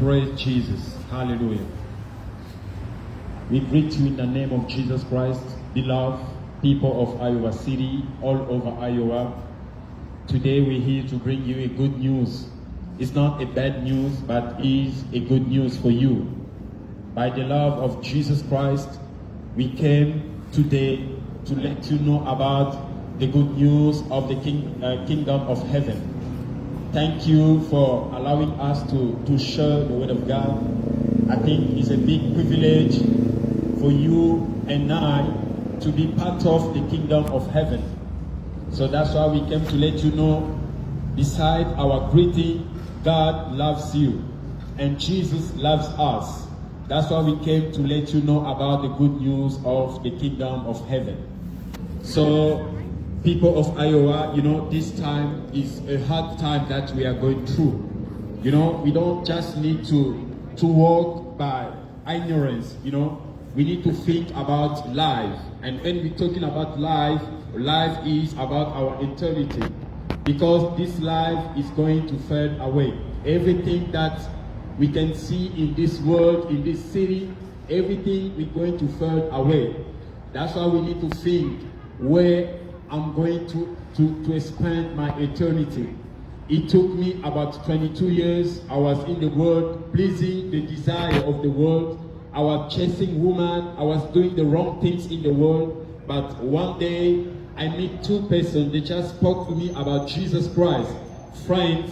Praise Jesus. Hallelujah. We greet you in the name of Jesus Christ, beloved people of Iowa City, all over Iowa. Today we're here to bring you a good news. It's not a bad news, but is a good news for you. By the love of Jesus Christ, we came today to let you know about the good news of the kingdom of heaven. Thank you for allowing us to share the word of God. I think it's a big privilege for you and I to be part of the kingdom of heaven. So that's why we came to let you know, beside our greeting, God loves you and Jesus loves us. That's why we came to let you know about the good news of the kingdom of heaven. So, people of Iowa, this time is a hard time that we are going through. We don't just need to walk by ignorance, We need to think about life. And when we're talking about life, life is about our eternity. Because this life is going to fade away. Everything that we can see in this world, in this city, everything is going to fade away. That's why we need to think where I'm going to spend my eternity. It took me about 22 years. I was in the world, pleasing the desire of the world. I was chasing women. I was doing the wrong things in the world. But one day, I meet two persons. They just spoke to me about Jesus Christ. Friends,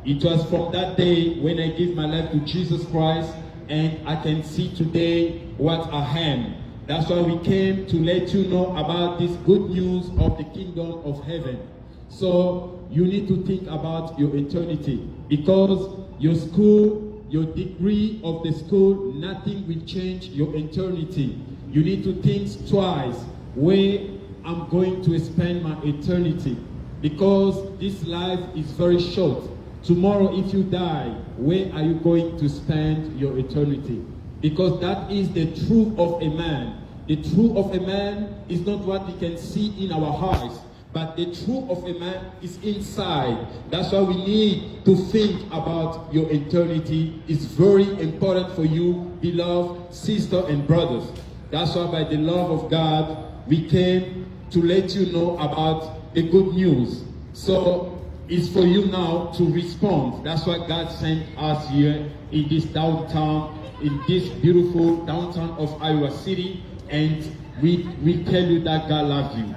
it was from that day when I gave my life to Jesus Christ, and I can see today what I am. That's why we came to let you know about this good news of the kingdom of heaven. So you need to think about your eternity, because your school, your degree of the school, nothing will change your eternity. You need to think twice where I'm going to spend my eternity, because this life is very short. Tomorrow, if you die, where are you going to spend your eternity? Because that is the truth of a man. The truth of a man is not what we can see in our eyes, but the truth of a man is inside. That's why we need to think about your eternity. It's very important for you, beloved sisters and brothers. That's why by the love of God, we came to let you know about the good news. So it's for you now to respond. That's why God sent us here in this downtown, in this beautiful downtown of Iowa City, and we tell you that God loves you.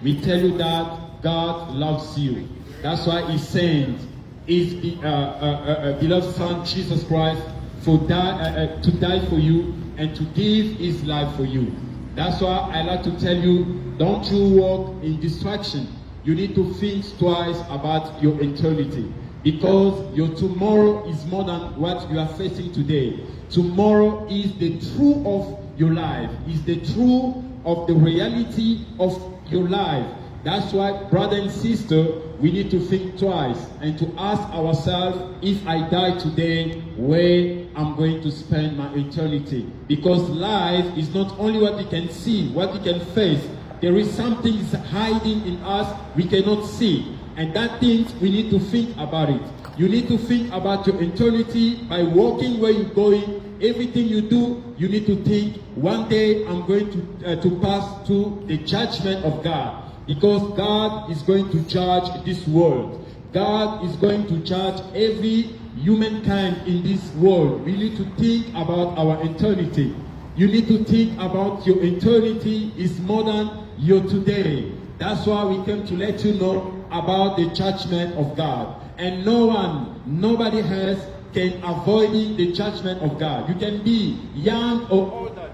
We tell you that God loves you. That's why He sent His beloved Son Jesus Christ to die for you and to give His life for you. That's why I like to tell you, don't you walk in distraction. You need to think twice about your eternity, because your tomorrow is more than what you are facing today. Tomorrow is the truth of your life, is the truth of the reality of your life. That's why, brother and sister, we need to think twice and to ask ourselves, if I die today, where I'm going to spend my eternity? Because life is not only what we can see, what we can face. There is something hiding in us we cannot see. And that thing, we need to think about it. You need to think about your eternity by walking where you're going. Everything you do, you need to think, one day I'm going to pass to the judgment of God. Because God is going to judge this world. God is going to judge every humankind in this world. We need to think about our eternity. You need to think about your eternity is more than your today. That's why we came to let you know about the judgment of God. And nobody else can avoid the judgment of God. You can be young or older.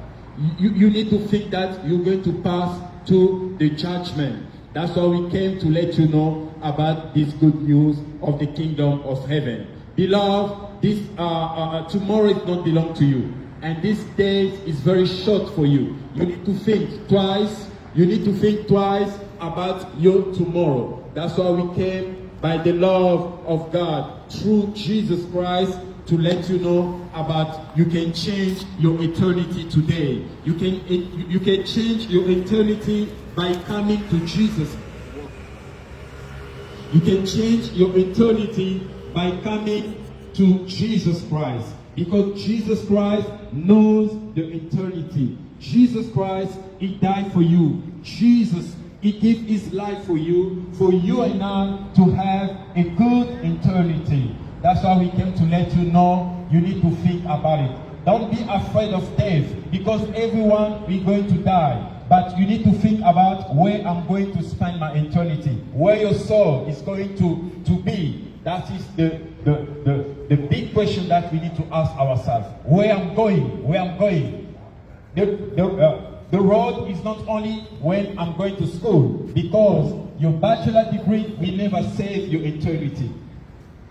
You need to think that you're going to pass to the judgment. That's why we came to let you know about this good news of the kingdom of heaven. Beloved, this tomorrow is not belong to you. And this day is very short for you. You need to think twice. You need to think twice about your tomorrow. That's why we came by the love of God through Jesus Christ to let you know about you can change your eternity today. You can change your eternity by coming to Jesus. You can change your eternity by coming to Jesus Christ. Because Jesus Christ knows the eternity. Jesus Christ, He died for you. Jesus, He gave His life for you and I to have a good eternity. That's why we came to let you know you need to think about it. Don't be afraid of death, because everyone we're going to die. But you need to think about where I'm going to spend my eternity, where your soul is going to be. That is the big question that we need to ask ourselves. Where I'm going. The road is not only when I'm going to school, because your bachelor degree will never save your eternity.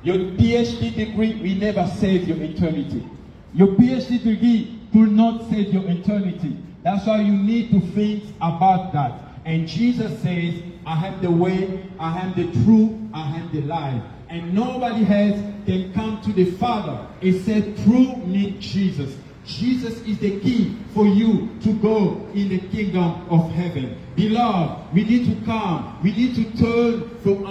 Your PhD degree will never save your eternity. Your PhD degree will not save your eternity. That's why you need to think about that. And Jesus says, I am the way, I am the truth, I am the life. And nobody else can come to the Father except through me, Jesus. Jesus is the key for you to go in the kingdom of heaven. Beloved, we need to come. We need to turn from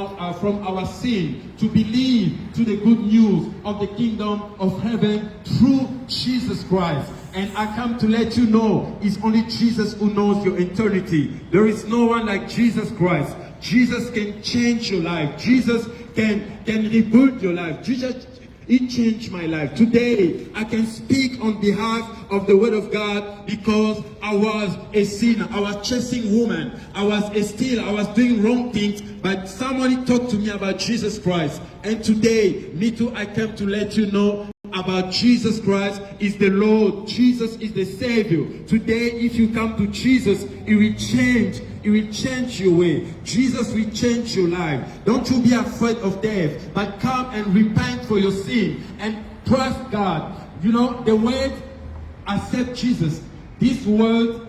our sin to believe to the good news of the kingdom of heaven through Jesus Christ. And I come to let you know, it's only Jesus who knows your eternity. There is no one like Jesus Christ. Jesus can change your life. Jesus can rebuild your life. Jesus, He changed my life. Today, I can speak on behalf of the Word of God because I was a sinner. I was chasing women. I was doing wrong things. But somebody talked to me about Jesus Christ. And today, me too, I came to let you know about Jesus Christ is the Lord. Jesus is the Savior. Today, if you come to Jesus, He will change. He will change your way. Jesus will change your life. Don't you be afraid of death, but come and repent for your sin and trust God. You know, the word accept Jesus. This word,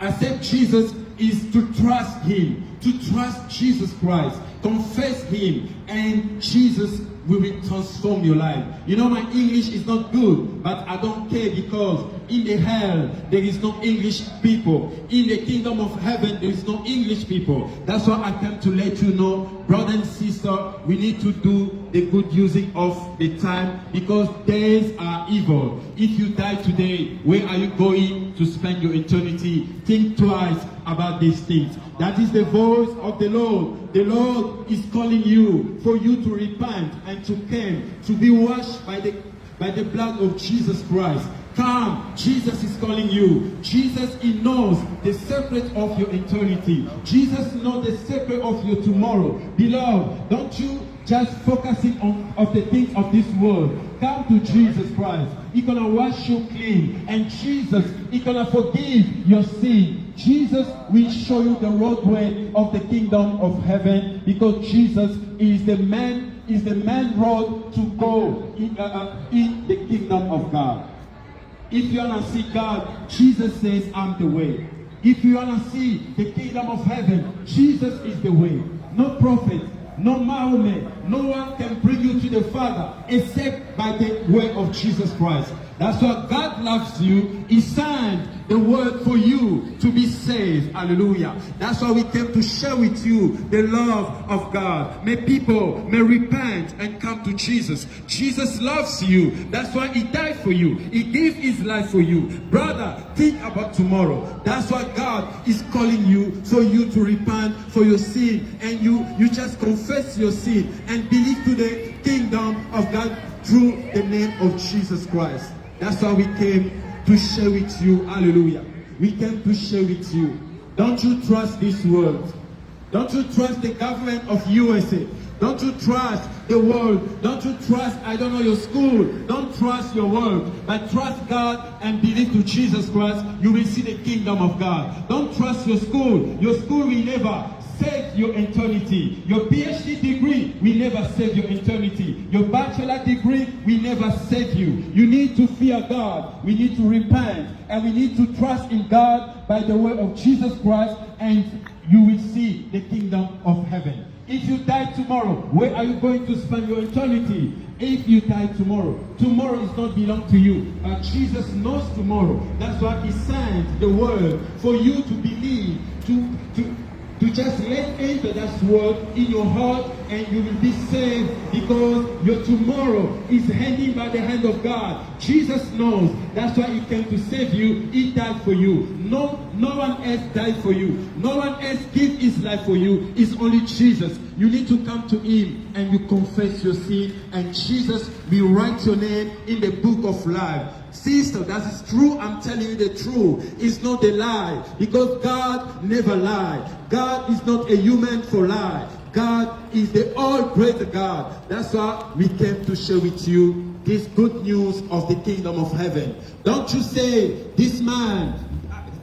accept Jesus is to trust Him, to trust Jesus Christ, confess Him, and Jesus will transform your life. You know, my English is not good, but I don't care, because in the hell there is no English people. In the kingdom of heaven there is no English people. That's why I came to let you know, brother and sister, we need to do the good using of the time, because days are evil. If you die today, where are you going to spend your eternity? Think twice about these things. That is the voice of the Lord. The Lord is calling you for you to repent and to come, to be washed by the blood of Jesus Christ. Come, Jesus is calling you. Jesus, He knows the secret of your eternity. Jesus knows the secret of your tomorrow. Beloved, don't you just focusing on the things of this world. Come to Jesus Christ. He's gonna wash you clean, and Jesus, He's gonna forgive your sin. Jesus will show you the roadway of the kingdom of heaven, because Jesus is the man road to go in the kingdom of God. If you want to see God, Jesus says, I'm the way. If you want to see the kingdom of heaven, Jesus is the way. No prophet, no Mahomet, no one can bring you to the Father except by the way of Jesus Christ. That's why God loves you. He sent the word for you to be saved. Hallelujah. That's why we came to share with you the love of God. May people may repent and come to Jesus. Jesus loves you. That's why He died for you. He gave His life for you. Brother, think about tomorrow. That's why God is calling you for you to repent for your sin. And you just confess your sin and believe to the kingdom of God through the name of Jesus Christ. That's why we came to share with you. Hallelujah. We came to share with you. Don't you trust this world? Don't you trust the government of USA? Don't you trust the world? Don't you trust, your school? Don't trust your world, but trust God and believe to Jesus Christ. You will see the kingdom of God. Don't trust your school. Your school will never save your eternity. Your PhD degree will never save your eternity. Your bachelor degree will never save you. You need to fear God. We need to repent, and we need to trust in God by the way of Jesus Christ, and you will see the kingdom of heaven. If you die tomorrow, where are you going to spend your eternity? If you die tomorrow, tomorrow is not belong to you. But Jesus knows tomorrow. That's why He sent the word for you to believe, to just let enter that word in your heart and you will be saved because your tomorrow is hanging by the hand of God. Jesus knows. That's why He came to save you. He died for you. No one else died for you. No one else gave His life for you. It's only Jesus. You need to come to Him and you confess your sin, and Jesus will write your name in the book of life. Sister, that is true. I'm telling you the truth. It's not a lie, because God never lied. God is not a human for lie. God is the all-great God. That's why we came to share with you this good news of the kingdom of heaven. Don't you say, this man,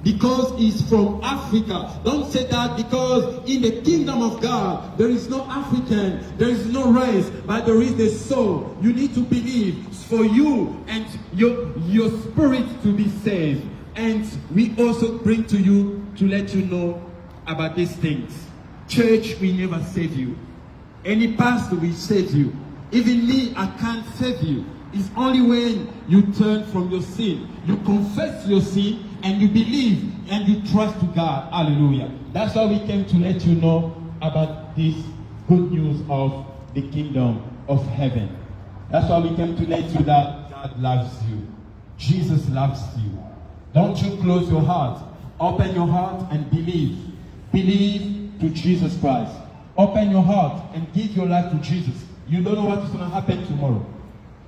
because he's from Africa. Don't say that, because in the kingdom of God, there is no African, there is no race, but there is the soul. You need to believe for you and your spirit to be saved. And we also bring to you to let you know about these things. Church will never save you. Any pastor will save you. Even me, I can't save you. It's only when you turn from your sin, you confess your sin, and you believe and you trust to God. Hallelujah. That's why we came to let you know about this good news of the kingdom of heaven. That's why we came to let you that God loves you. Jesus loves you. Don't you close your heart. Open your heart and believe. Believe to Jesus Christ. Open your heart and give your life to Jesus. You don't know what is going to happen tomorrow.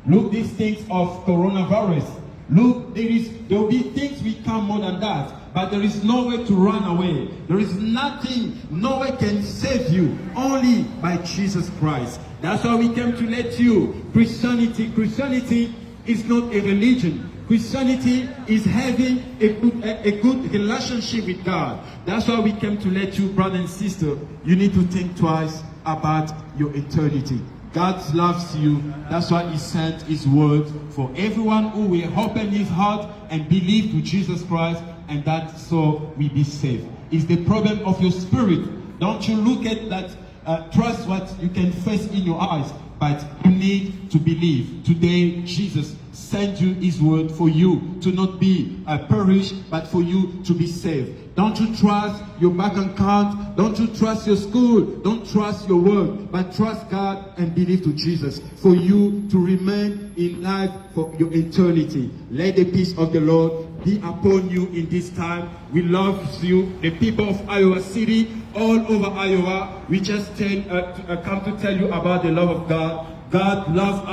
Look, these things of coronavirus. Look, there will be things we come more than that. But there is no way to run away. There is nothing, no way can save you. Only by Jesus Christ. That's why we came to let you. Christianity is not a religion. Christianity is having a good relationship with God. That's why we came to let you, brother and sister, you need to think twice about your eternity. God loves you. That's why He sent His word for everyone who will open his heart and believe to Jesus Christ, and that so we be saved. It's the problem of your spirit. Don't you look at that, trust what you can face in your eyes, but you need to believe. Today, Jesus sent you His word for you to not be perished, but for you to be saved. Don't you trust your bank account. Don't you trust your school. Don't trust your work, but trust God and believe to Jesus for you to remain in life for your eternity. Let the peace of the Lord be upon you in this time. We love you, the people of Iowa City, all over Iowa. We just come to tell you about the love of God. God loves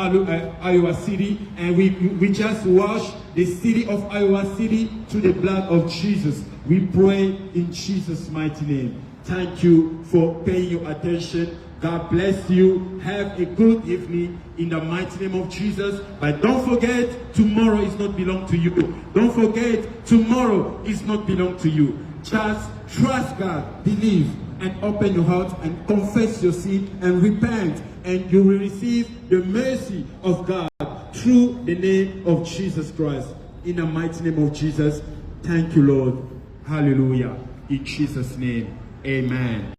Iowa City, and we just wash the city of Iowa City to the blood of Jesus. We pray in Jesus' mighty name. Thank you for paying your attention. God bless you. Have a good evening in the mighty name of Jesus. But don't forget, tomorrow is not belong to you. Don't forget, tomorrow is not belong to you. Just trust God, believe, and open your heart and confess your sin and repent, and you will receive the mercy of God through the name of Jesus Christ. In the mighty name of Jesus, thank you, Lord. Hallelujah. In Jesus' name, amen.